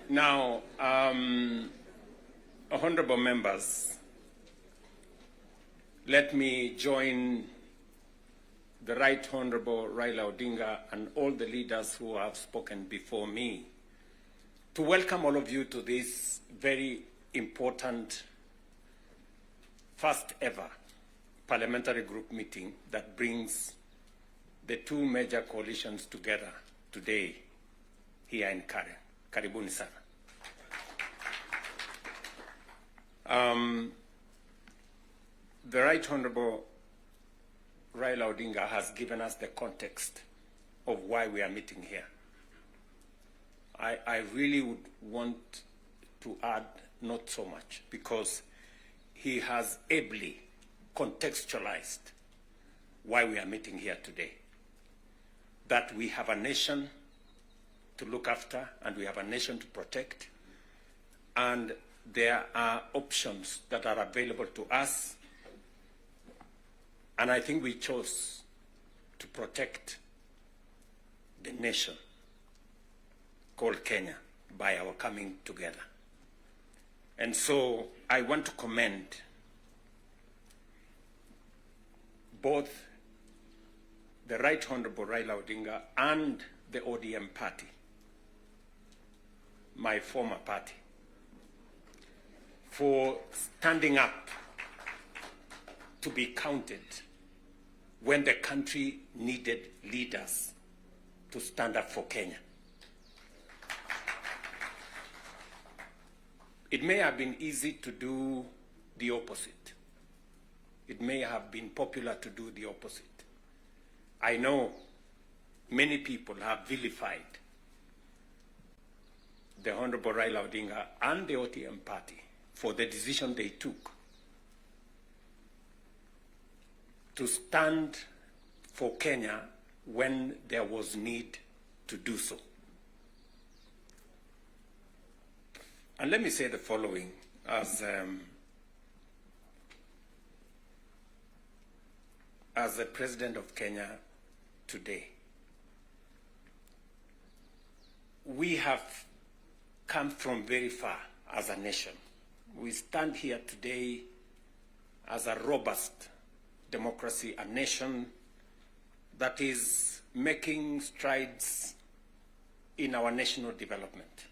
Now, honorable members, let me join the Right Honorable Raila Odinga and all the leaders who have spoken before me to welcome all of you to this very important first ever parliamentary group meeting that brings the two major coalitions together today here in Karen. Karibuni sana. The Right Honorable Raila Odinga has given us the context of why we are meeting here. I really would want to add not so much, because he has ably contextualized why we are meeting here today. That we have a nation to look after and we have a nation to protect, and there are options that are available to us, and I think we chose to protect the nation called Kenya by our coming together. And so I want to commend both the Right Honorable Raila Odinga and the ODM party, my former party, for standing up to be counted when the country needed leaders to stand up for Kenya. It may have been easy to do the opposite. It may have been popular to do the opposite. I know many people have vilified the Honorable Raila Odinga and the ODM party for the decision they took to stand for Kenya when there was need to do so. And let me say the following as the President of Kenya today. We have come from very far as a nation. We stand here today as a robust democracy, a nation that is making strides in our national development.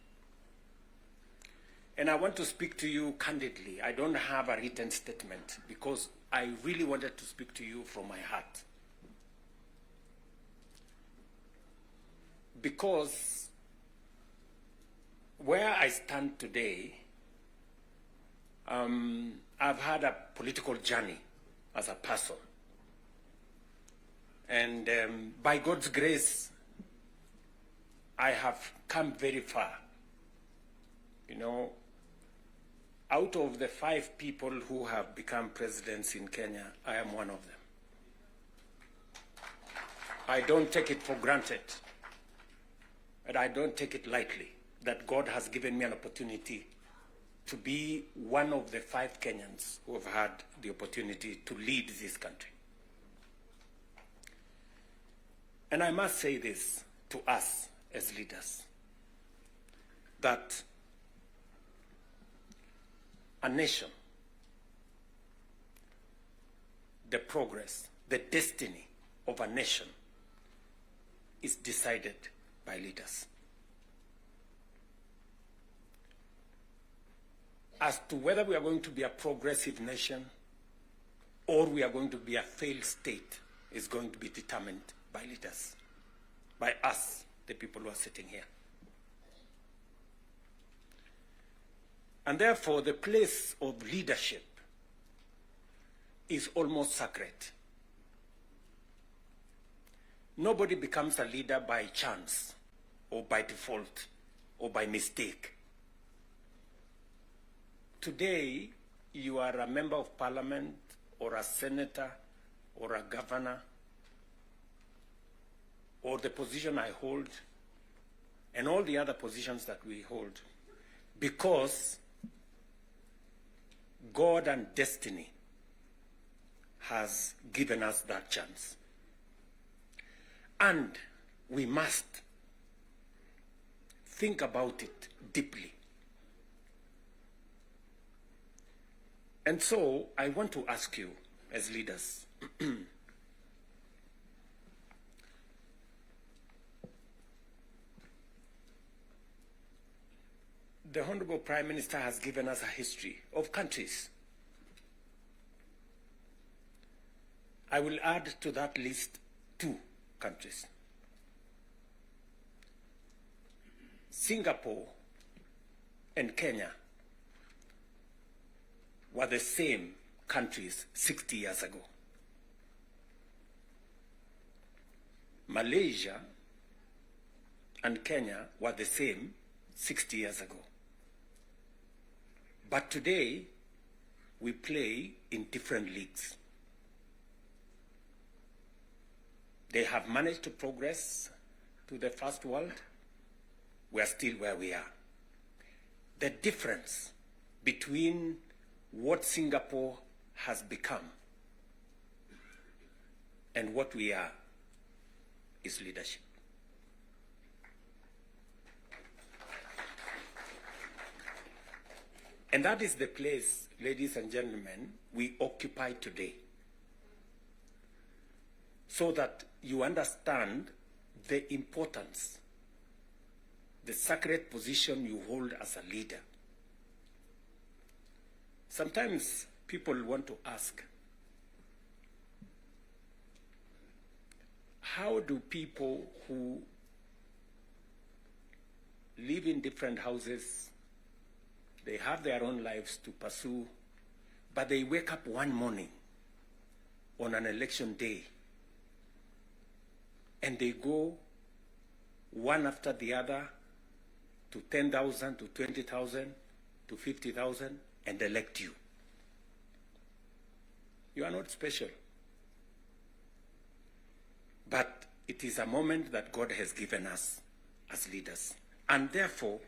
And I want to speak to you candidly. I don't have a written statement because I really wanted to speak to you from my heart. Because where I stand today, I've had a political journey as a person. And by God's grace, I have come very far. You know, out of the 5 people who have become presidents in Kenya, I am one of them. I don't take it for granted, and I don't take it lightly that God has given me an opportunity to be one of the 5 Kenyans who have had the opportunity to lead this country. And I must say this to us as leaders, that a nation, the progress, the destiny of a nation is decided by leaders. As to whether we are going to be a progressive nation or we are going to be a failed state is going to be determined by leaders, by us, the people who are sitting here. And therefore, the place of leadership is almost sacred. Nobody becomes a leader by chance or by default or by mistake. Today, you are a member of parliament or a senator or a governor or the position I hold and all the other positions that we hold because God and destiny has given us that chance. And we must think about it deeply. And so I want to ask you as leaders, the Honorable Prime Minister has given us a history of countries. I will add to that list 2 countries. Singapore and Kenya were the same countries 60 years ago. Malaysia and Kenya were the same 60 years ago. But today, we play in different leagues. They have managed to progress to the first world. We are still where we are. The difference between what Singapore has become and what we are is leadership. And that is the place, ladies and gentlemen, we occupy today. So that you understand the importance, the sacred position you hold as a leader. Sometimes people want to ask, how do people who live in different houses, they have their own lives to pursue, but they wake up one morning on an election day and they go one after the other to 10,000, to 20,000, to 50,000 and elect you? You are not special. But it is a moment that God has given us as leaders. And therefore,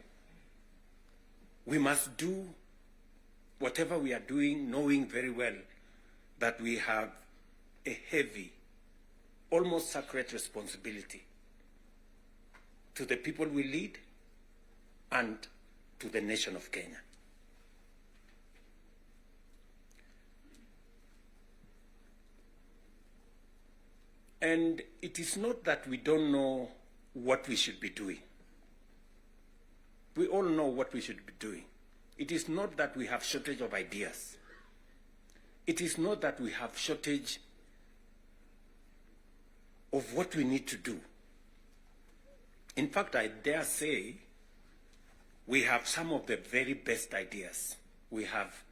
we must do whatever we are doing, knowing very well that we have a heavy, almost sacred responsibility to the people we lead and to the nation of Kenya. And it is not that we don't know what we should be doing. We all know what we should be doing. It is not that we have shortage of ideas. It is not that we have shortage of what we need to do. In fact, I dare say we have some of the very best ideas. We have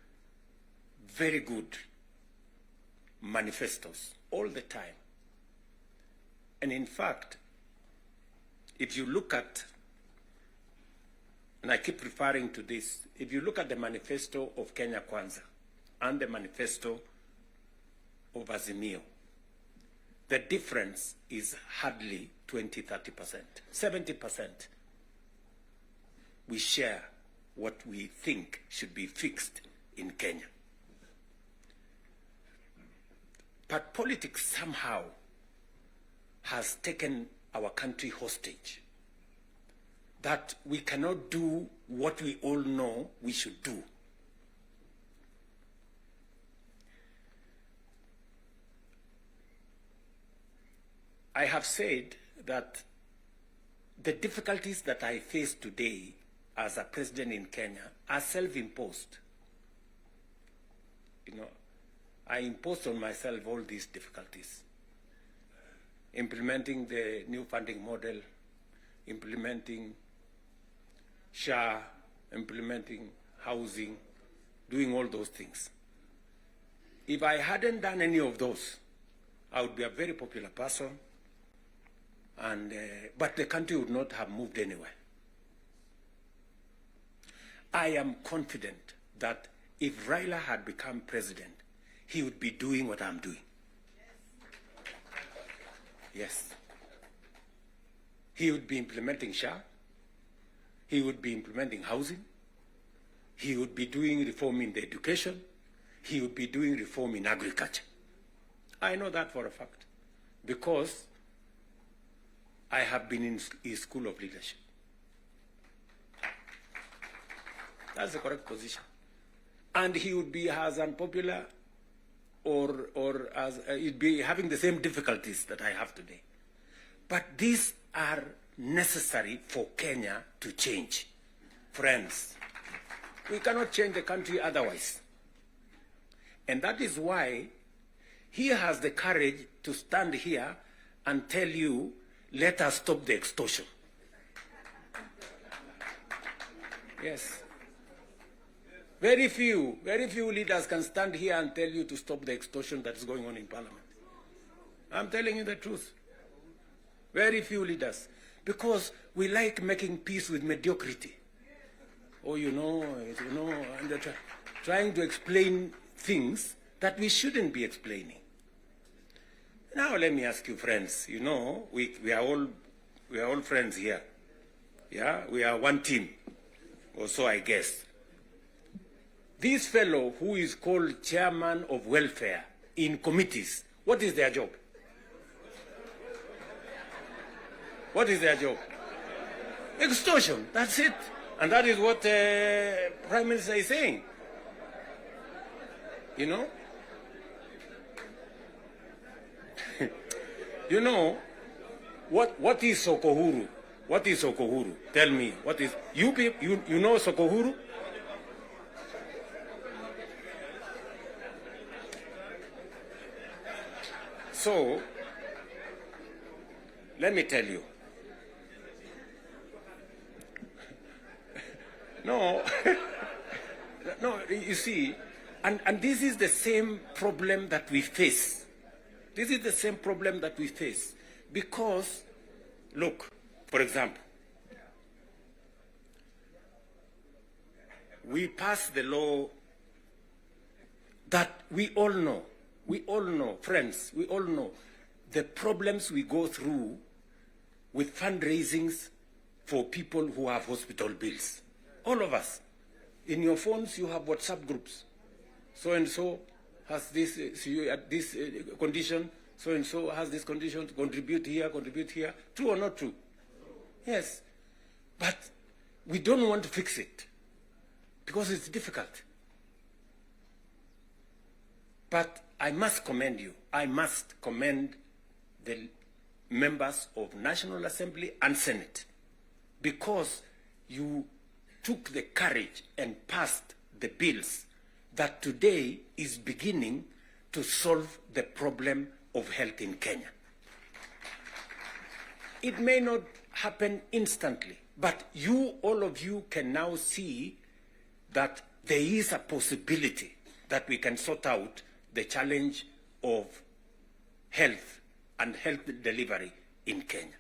very good manifestos all the time. And in fact, if you look at, and I keep referring to this, if you look at the manifesto of Kenya Kwanza and the manifesto of Azimio, the difference is hardly 20-30%. 70% we share what we think should be fixed in Kenya. But politics somehow has taken our country hostage, that we cannot do what we all know we should do. I have said that the difficulties that I face today as a president in Kenya are self-imposed. You know, I imposed on myself all these difficulties. Implementing the new funding model, implementing SHA, implementing housing, doing all those things. If I hadn't done any of those, I would be a very popular person, and but the country would not have moved anywhere. I am confident that if Raila had become president, he would be doing what I'm doing. Yes. He would be implementing SHA. He would be implementing housing. He would be doing reform in the education. He would be doing reform in agriculture. I know that for a fact, because I have been in his school of leadership. That's the correct position. And he would be as unpopular or as he'd be having the same difficulties that I have today. But these are necessary for Kenya to change. Friends, we cannot change the country otherwise. And that is why he has the courage to stand here and tell you, let us stop the extortion. Yes. Very few leaders can stand here and tell you to stop the extortion that is going on in Parliament. I'm telling you the truth. Very few leaders. Because we like making peace with mediocrity. Oh, and they're trying to explain things that we shouldn't be explaining. Now let me ask you, friends, we are all friends here. Yeah, we are one team, or so I guess. This fellow who is called chairman of welfare in committees, what is their job? What is their job? Extortion, that's it. And that is what Prime Minister is saying. What is Sokohuru? What is Sokohuru? Tell me, what is, you know Sokohuru? So, let me tell you. No, you see, and this is the same problem that we face. This is the same problem that we face. Because, look, for example, we passed the law that we all know, friends, we all know the problems we go through with fundraisings for people who have hospital bills. All of us. In your phones, you have WhatsApp groups. So-and-so has this, this condition, so-and-so has this condition, contribute here. True or not true? Yes. But we don't want to fix it because it's difficult. But I must commend you. I must commend the members of National Assembly and Senate, because you took the courage and passed the bills that today is beginning to solve the problem of health in Kenya. It may not happen instantly, but all of you can now see that there is a possibility that we can sort out the challenge of health and health delivery in Kenya.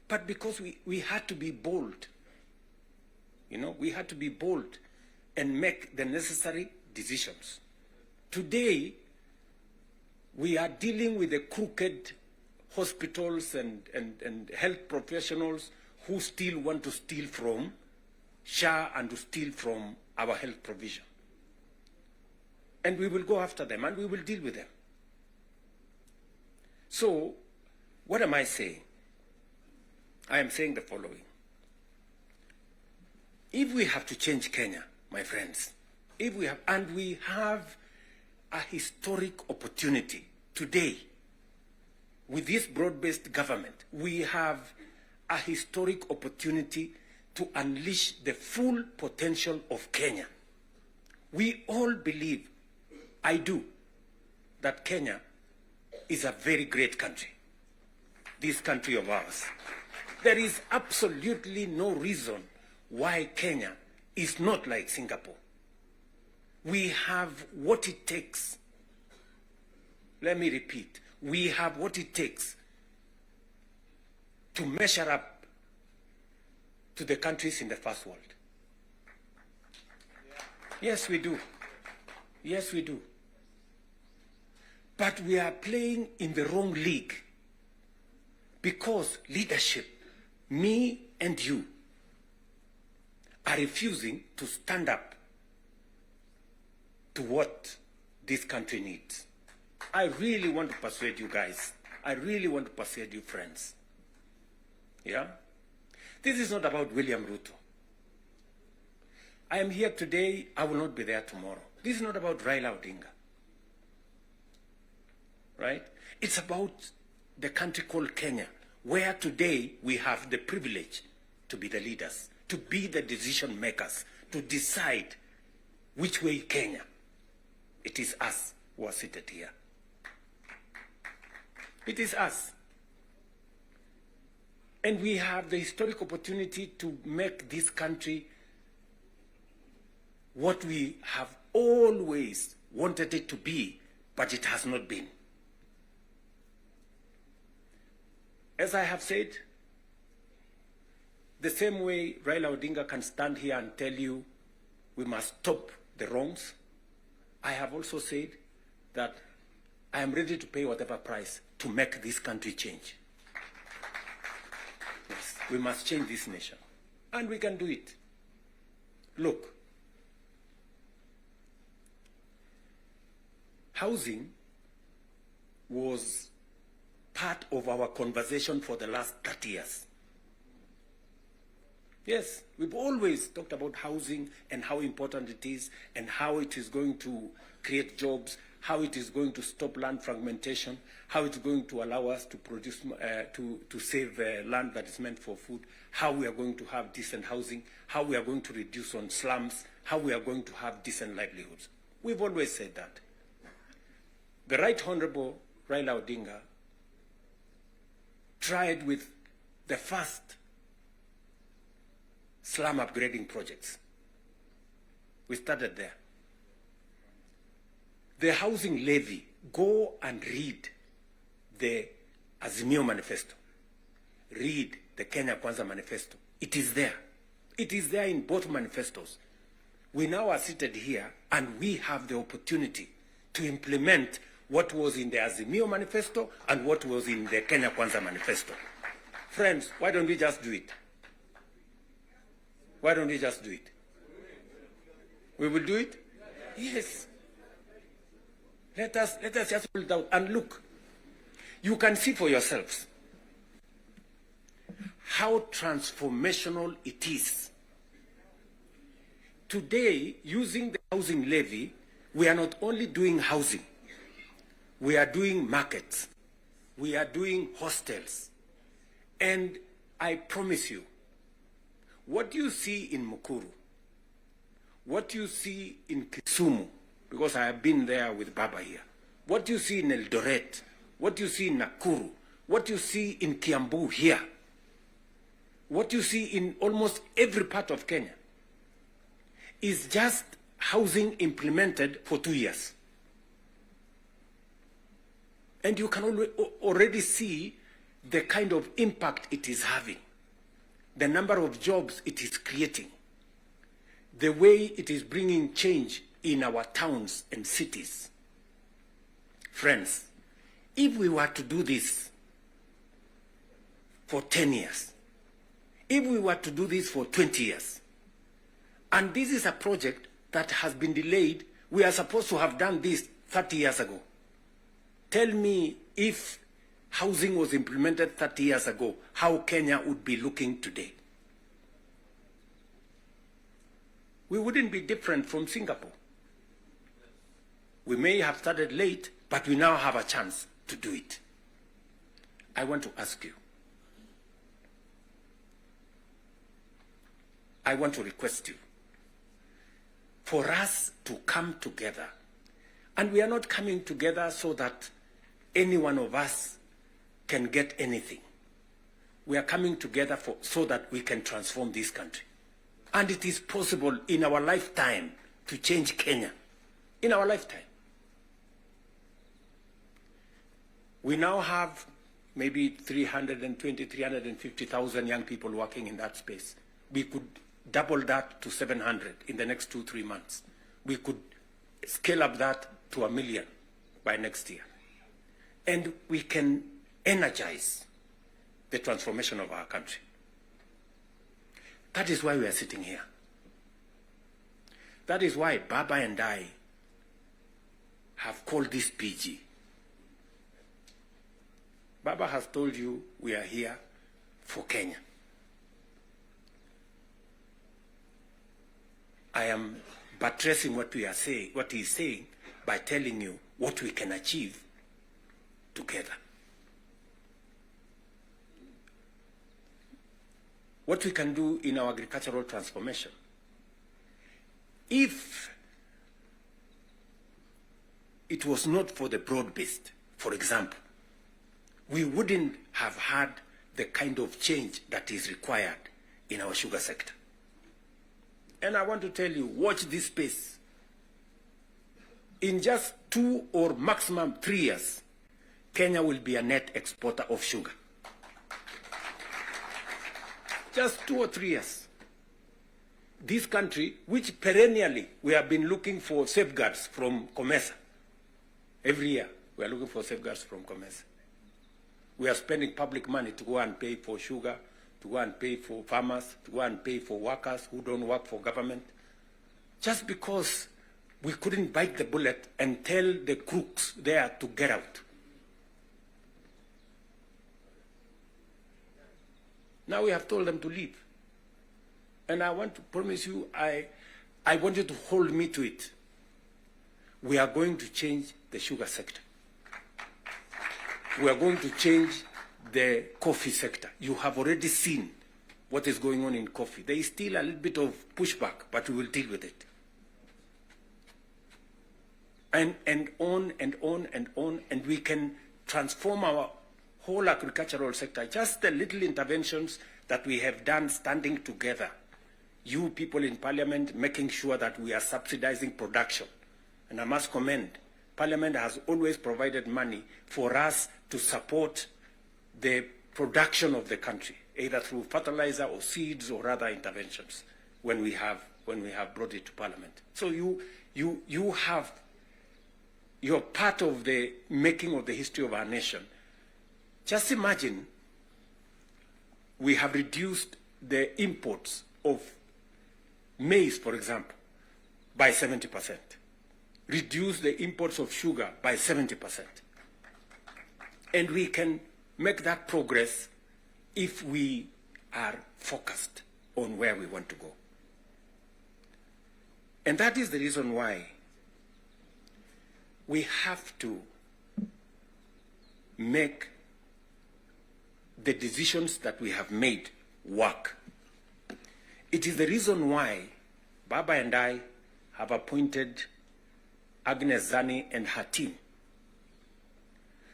But because we had to be bold, we had to be bold and make the necessary decisions. Today, we are dealing with the crooked hospitals and health professionals who still want to steal from SHA and to steal from our health provision. And we will go after them and we will deal with them. So, what am I saying? I am saying the following. If we have to change Kenya, my friends, we have a historic opportunity today with this broad-based government, we have a historic opportunity to unleash the full potential of Kenya. We all believe, I do, that Kenya is a very great country, this country of ours. There is absolutely no reason why Kenya is not like Singapore. We have what it takes. Let me repeat. We have what it takes to measure up to the countries in the first world. Yes, we do. Yes, we do. But we are playing in the wrong league because leadership, me and you, are refusing to stand up to what this country needs. I really want to persuade you guys. I really want to persuade you friends. Yeah? This is not about William Ruto. I am here today, I will not be there tomorrow. This is not about Raila Odinga. Right? It's about the country called Kenya, where today we have the privilege to be the leaders, to be the decision makers, to decide which way Kenya. It is us who are seated here. It is us. And we have the historic opportunity to make this country what we have always wanted it to be, but it has not been. As I have said, the same way Raila Odinga can stand here and tell you we must stop the wrongs, I have also said that I am ready to pay whatever price to make this country change. Yes, we must change this nation. And we can do it. Look, housing was part of our conversation for the last 30 years. Yes, we've always talked about housing and how important it is and how it is going to create jobs, how it is going to stop land fragmentation, how it's going to allow us to produce, to save land that is meant for food, how we are going to have decent housing, how we are going to reduce on slums, how we are going to have decent livelihoods. We've always said that. The Right Honorable Raila Odinga tried with the first slum upgrading projects. We started there. The housing levy, go and read the Azimio Manifesto. Read the Kenya Kwanza Manifesto. It is there. It is there in both manifestos. We now are seated here and we have the opportunity to implement what was in the Azimio Manifesto and what was in the Kenya Kwanza Manifesto. Friends, why don't we just do it? Why don't we just do it? We will do it? Yes. Let us just pull it out and look. You can see for yourselves how transformational it is. Today, using the housing levy, we are not only doing housing, we are doing markets, we are doing hostels. And I promise you, what you see in Mukuru, what you see in Kisumu, because I have been there with Baba here, what you see in Eldoret, what you see in Nakuru, what you see in Kiambu here, what you see in almost every part of Kenya, is just housing implemented for 2 years. And you can already see the kind of impact it is having, the number of jobs it is creating, the way it is bringing change in our towns and cities. Friends, if we were to do this for 10 years, if we were to do this for 20 years, and this is a project that has been delayed, we are supposed to have done this 30 years ago. Tell me, if housing was implemented 30 years ago, how Kenya would be looking today. We wouldn't be different from Singapore. We may have started late, but we now have a chance to do it. I want to ask you, I want to request you, for us to come together. And we are not coming together so that any one of us can get anything. We are coming together so that we can transform this country. And it is possible in our lifetime to change Kenya. In our lifetime. We now have maybe 320, 350,000 young people working in that space. We could double that to 700 in the next 2-3 months. We could scale up that to 1 million by next year. And we can energize the transformation of our country. That is why we are sitting here. That is why Baba and I have called this PG Baba has told you we are here for Kenya. I am buttressing what we are saying, what he is saying, by telling you what we can achieve together. What we can do in our agricultural transformation. If it was not for the broad-based, for example, we wouldn't have had the kind of change that is required in our sugar sector. And I want to tell you, watch this space. In just 2 or maximum 3 years, Kenya will be a net exporter of sugar. Just 2 or 3 years. This country, which perennially we have been looking for safeguards from COMESA. Every year, we are looking for safeguards from COMESA. We are spending public money to go and pay for sugar, to go and pay for farmers, to go and pay for workers who don't work for government, just because we couldn't bite the bullet and tell the crooks there to get out. Now we have told them to leave. And I want to promise you, I want you to hold me to it. We are going to change the sugar sector. We are going to change the coffee sector. You have already seen what is going on in coffee. There is still a little bit of pushback, but we will deal with it. And on and on and on, and we can transform our whole agricultural sector. Just the little interventions that we have done standing together. You people in Parliament making sure that we are subsidizing production. And I must commend, Parliament has always provided money for us to support the production of the country, either through fertilizer or seeds or other interventions when we have brought it to Parliament. So you're part of the making of the history of our nation. Just imagine we have reduced the imports of maize, for example, by 70%. Reduce the imports of sugar by 70%. And we can make that progress if we are focused on where we want to go. And that is the reason why we have to make the decisions that we have made work. It is the reason why Baba and I have appointed Agnes Zani and her team,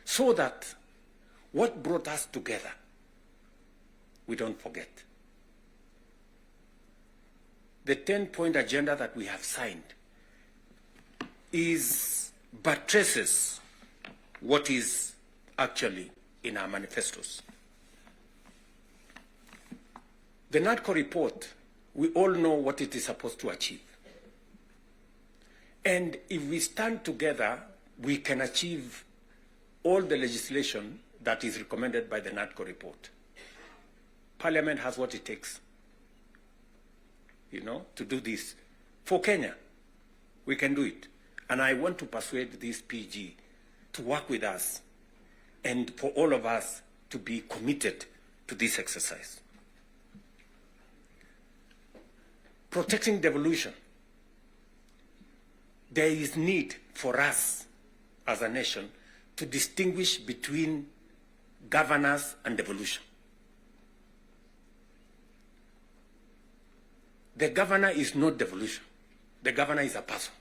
so that what brought us together, we don't forget. The 10-point agenda that we have signed buttresses what is actually in our manifestos. The NADCO report, we all know what it is supposed to achieve. And if we stand together, we can achieve all the legislation that is recommended by the NADCO report. Parliament has what it takes, to do this. For Kenya, we can do it. And I want to persuade this PG to work with us and for all of us to be committed to this exercise. Protecting devolution. There is need for us as a nation to distinguish between governance and devolution. The governor is not devolution. The governor is a person.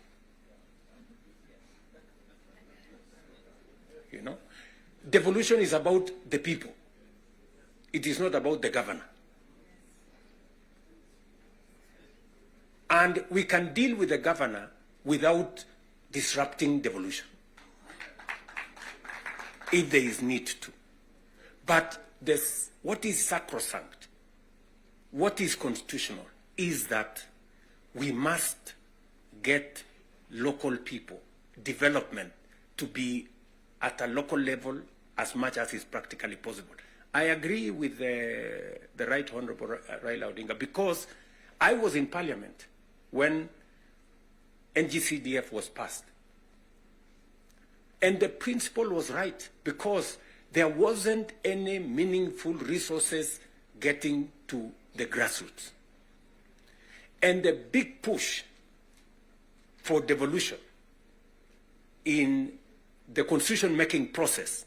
Devolution is about the people. It is not about the governor. And we can deal with the governor without disrupting devolution, if there is need to. But what is sacrosanct, what is constitutional, is that we must get local people, development, to be at a local level as much as is practically possible. I agree with the Right Honorable Raila Odinga, because I was in Parliament when NGCDF was passed. And the principle was right, because there wasn't any meaningful resources getting to the grassroots. And the big push for devolution in the constitution-making process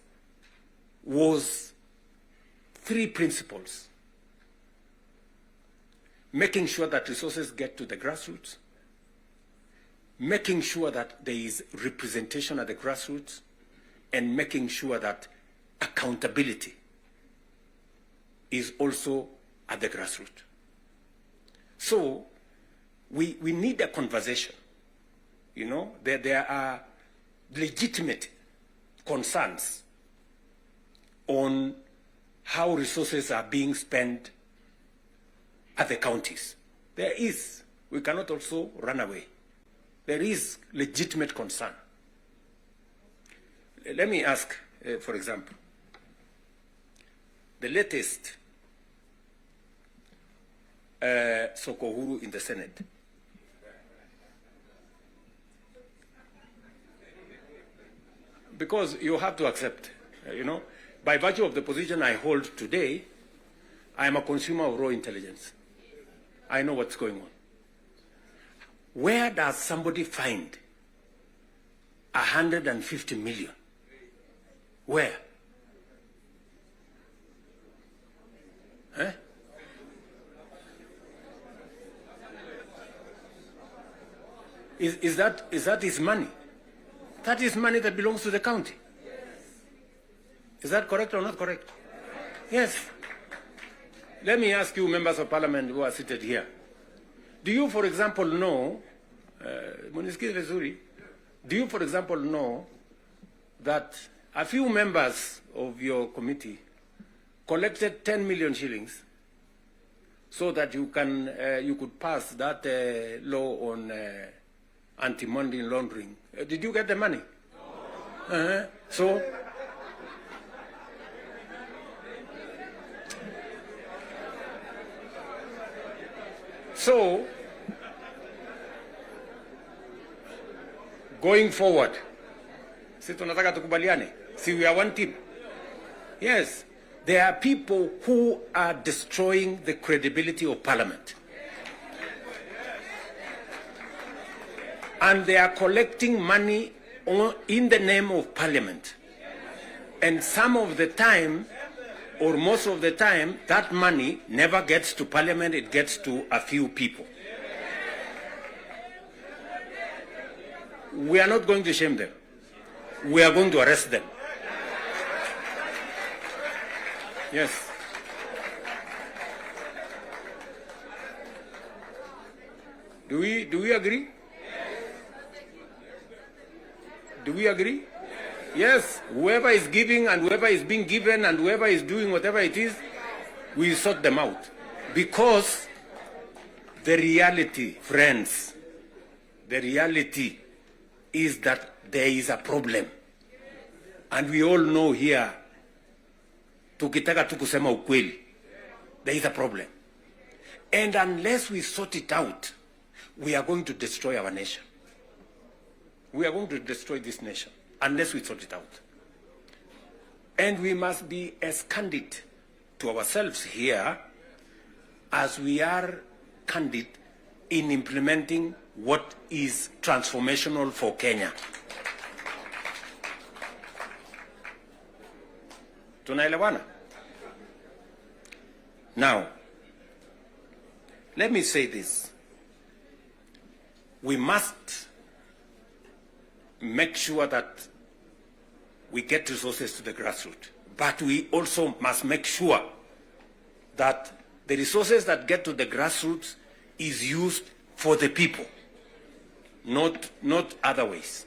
was three principles: making sure that resources get to the grassroots, making sure that there is representation at the grassroots, and making sure that accountability is also at the grassroots. So we need a conversation. You know, there are legitimate concerns on how resources are being spent at the counties. There is. We cannot also run away. There is legitimate concern. Let me ask, for example, the latest Sokohuru in the Senate. Because you have to accept, you know, by virtue of the position I hold today, I am a consumer of raw intelligence. I know what's going on. Where does somebody find 150 million? Where? Eh? Is that his money? That is money that belongs to the county. Is that correct or not correct? Yes. Let me ask you, members of parliament who are seated here. Do you, for example, know, do you, for example, know that a few members of your committee collected 10 million shillings so that you could pass that law on anti-money laundering? Did you get the money? No. So, going forward, si tunataka tukubaliane, si we are one team. Yes, there are people who are destroying the credibility of Parliament. And they are collecting money in the name of Parliament. And some of the time, or most of the time, that money never gets to Parliament, it gets to a few people. We are not going to shame them. We are going to arrest them. Yes. Do we agree? Do we agree? Yes. Whoever is giving and whoever is being given and whoever is doing whatever it is, we sort them out. Because the reality, friends, the reality is that there is a problem. And we all know here, tukitaka tu kusema ukweli, there is a problem. And unless we sort it out, we are going to destroy our nation. We are going to destroy this nation unless we sort it out. And we must be as candid to ourselves here as we are candid in implementing what is transformational for Kenya. Tunaelewana? Now, let me say this. We must make sure that we get resources to the grassroots. But we also must make sure that the resources that get to the grassroots is used for the people, not other ways.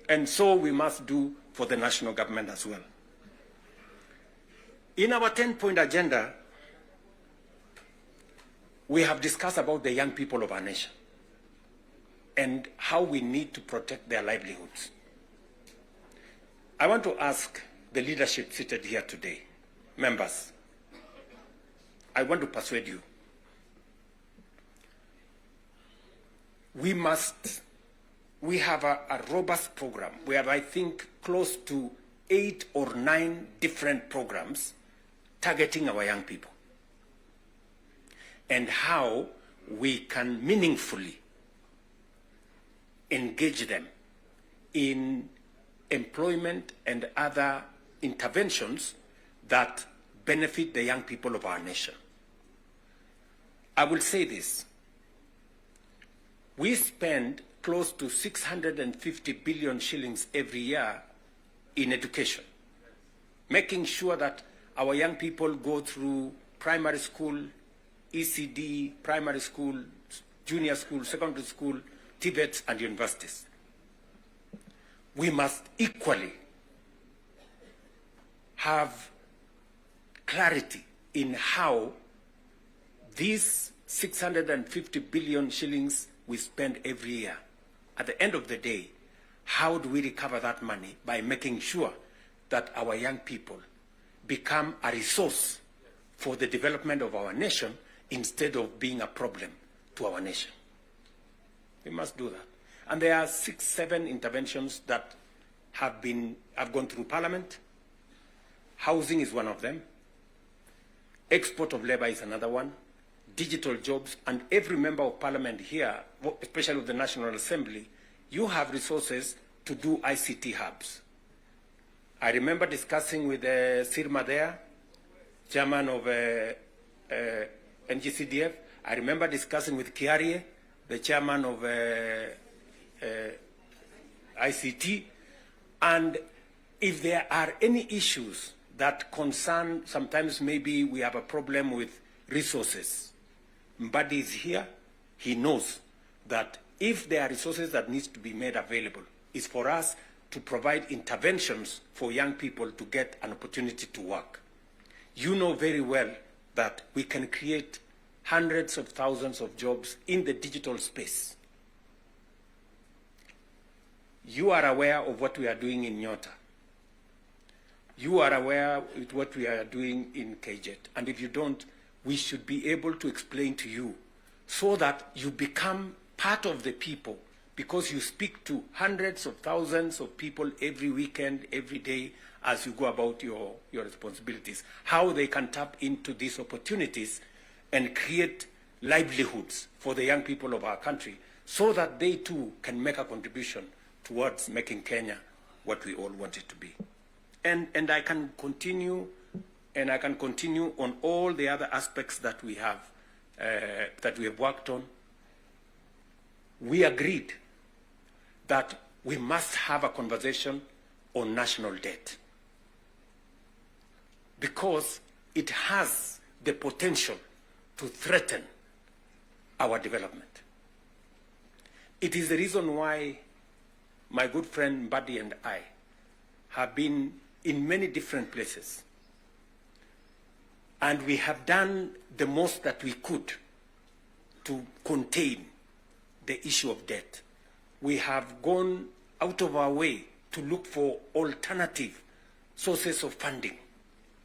And so we must do for the national government as well. In our 10-point agenda, we have discussed about the young people of our nation and how we need to protect their livelihoods. I want to ask the leadership seated here today, members, I want to persuade you. We have a robust program. We have, I think, close to 8 or 9 different programs targeting our young people and how we can meaningfully engage them in employment and other interventions that benefit the young people of our nation. I will say this. We spend close to 650 billion shillings every year in education, making sure that our young people go through primary school, ECD, primary school, junior school, secondary school, TVETs, and universities. We must equally have clarity in how these 650 billion shillings we spend every year, at the end of the day, how do we recover that money? By making sure that our young people become a resource for the development of our nation instead of being a problem to our nation. We must do that. And there are 6, 7 interventions that have gone through Parliament. Housing is one of them. Export of labor is another one. Digital jobs, and every member of Parliament here, especially of the National Assembly, you have resources to do ICT hubs. I remember discussing with Sirma there, chairman of NGCDF. I remember discussing with Kiarie, the chairman of ICT. And if there are any issues that concern, sometimes maybe we have a problem with resources, Mbadi is here. He knows that if there are resources that needs to be made available, it's for us to provide interventions for young people to get an opportunity to work. You know very well that we can create hundreds of thousands of jobs in the digital space. You are aware of what we are doing in Nyota. You are aware of what we are doing in KJet. And if you don't, we should be able to explain to you so that you become part of the people, because you speak to hundreds of thousands of people every weekend, every day, as you go about your responsibilities, how they can tap into these opportunities and create livelihoods for the young people of our country so that they too can make a contribution towards making Kenya what we all want it to be. And I can continue, and I can continue on all the other aspects that we have worked on. We agreed that we must have a conversation on national debt because it has the potential to threaten our development. It is the reason why my good friend Mbadi and I have been in many different places, and we have done the most that we could to contain the issue of debt. We have gone out of our way to look for alternative sources of funding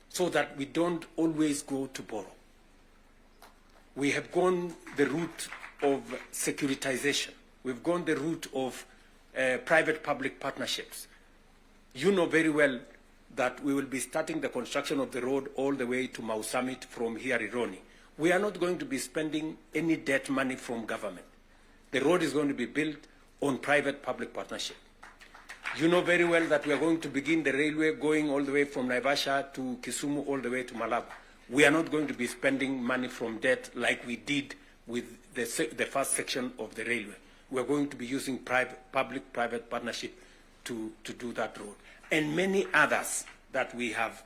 so that we don't always go to borrow. We have gone the route of securitization. We've gone the route of private-public partnerships. You know very well that we will be starting the construction of the road all the way to Mau Summit from here, Ironi. We are not going to be spending any debt money from government. The road is going to be built on private-public partnership. You know very well that we are going to begin the railway going all the way from Naivasha to Kisumu all the way to Malaba. We are not going to be spending money from debt like we did with the first section of the railway. We are going to be using public-private partnership to do that road. And many others that we have,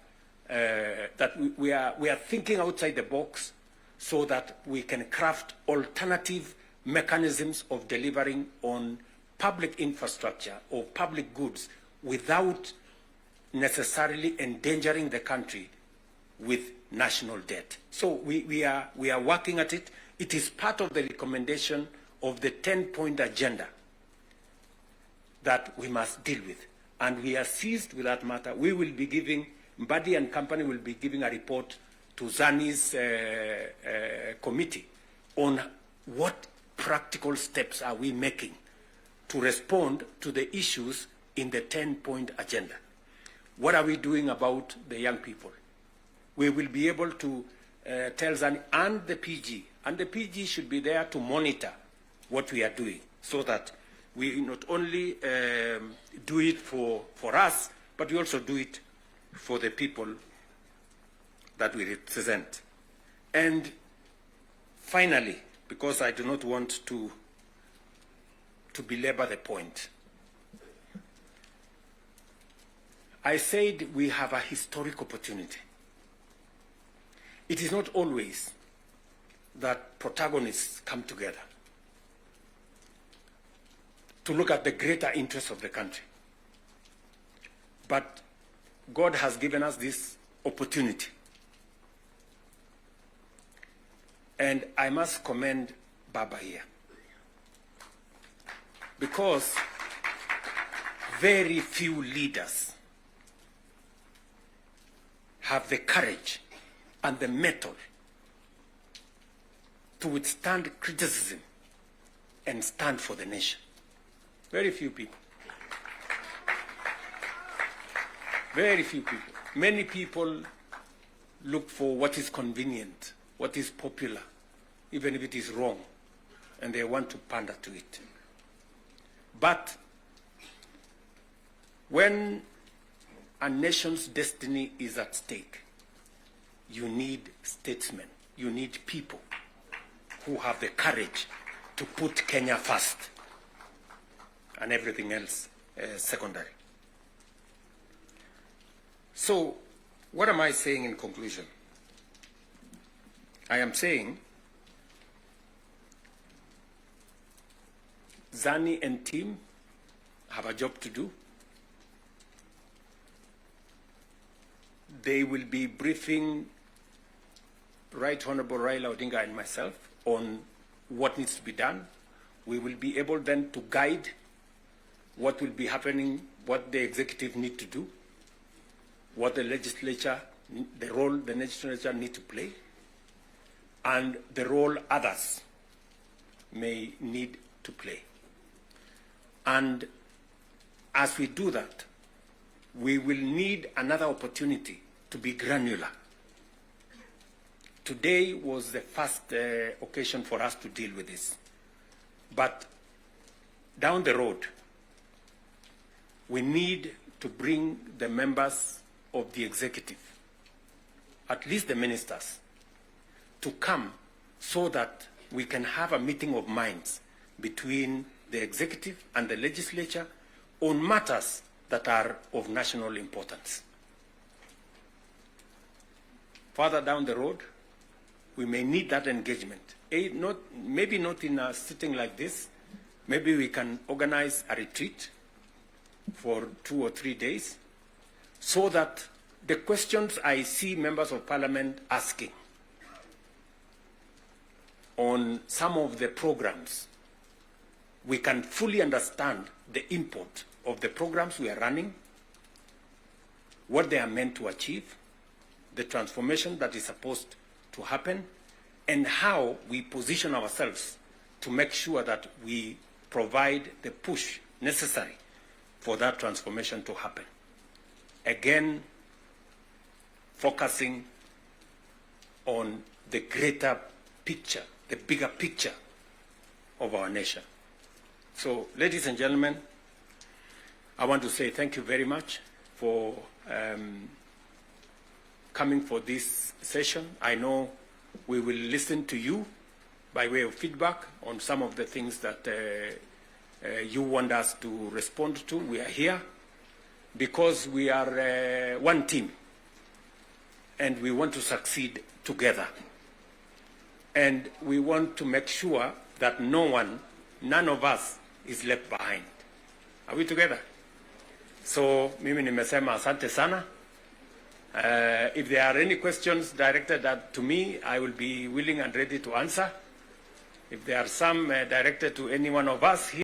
we are thinking outside the box so that we can craft alternative mechanisms of delivering on public infrastructure or public goods without necessarily endangering the country with national debt. So we are working at it. It is part of the recommendation of the 10-point agenda that we must deal with. And we are seized with that matter. We will be giving, Mbadi and company will be giving a report to Zani's committee on what practical steps are we making to respond to the issues in the 10-point agenda. what are we doing about the young people? We will be able to tell Zani and the PG, and the PG should be there to monitor what we are doing, so that we not only do it for us, but we also do it for the people that we represent. And finally, because I do not want to belabor the point, I said we have a historic opportunity. It is not always that protagonists come together to look at the greater interests of the country. But God has given us this opportunity. And I must commend Baba here, because very few leaders have the courage and the mettle to withstand criticism and stand for the nation. Very few people. Very few people. Many people look for what is convenient, what is popular, even if it is wrong, and they want to pander to it. But when a nation's destiny is at stake, you need statesmen, you need people who have the courage to put Kenya first and everything else secondary. So, what am I saying in conclusion? I am saying Zani and team have a job to do. They will be briefing Right Honorable Raila Odinga and myself on what needs to be done. We will be able then to guide what will be happening, what the executive need to do, what the legislature, the role the legislature need to play, and the role others may need to play. And as we do that, we will need another opportunity to be granular. Today was the first occasion for us to deal with this. But down the road, we need to bring the members of the executive, at least the ministers, to come so that we can have a meeting of minds between the executive and the legislature on matters that are of national importance. Further down the road, we may need that engagement. Maybe not in a sitting like this. Maybe we can organize a retreat for 2 or 3 days, so that the questions I see members of parliament asking on some of the programs, we can fully understand the import of the programs we are running, what they are meant to achieve, the transformation that is supposed to happen, and how we position ourselves to make sure that we provide the push necessary for that transformation to happen. Again, focusing on the greater picture, the bigger picture of our nation. So, ladies and gentlemen, I want to say thank you very much for coming for this session. I know we will listen to you by way of feedback on some of the things that you want us to respond to. We are here because we are one team, and we want to succeed together. And we want to make sure that none of us is left behind. Are we together? So, mimi nimesema asante sana. If there are any questions directed to me, I will be willing and ready to answer. If there are some directed to any one of us here,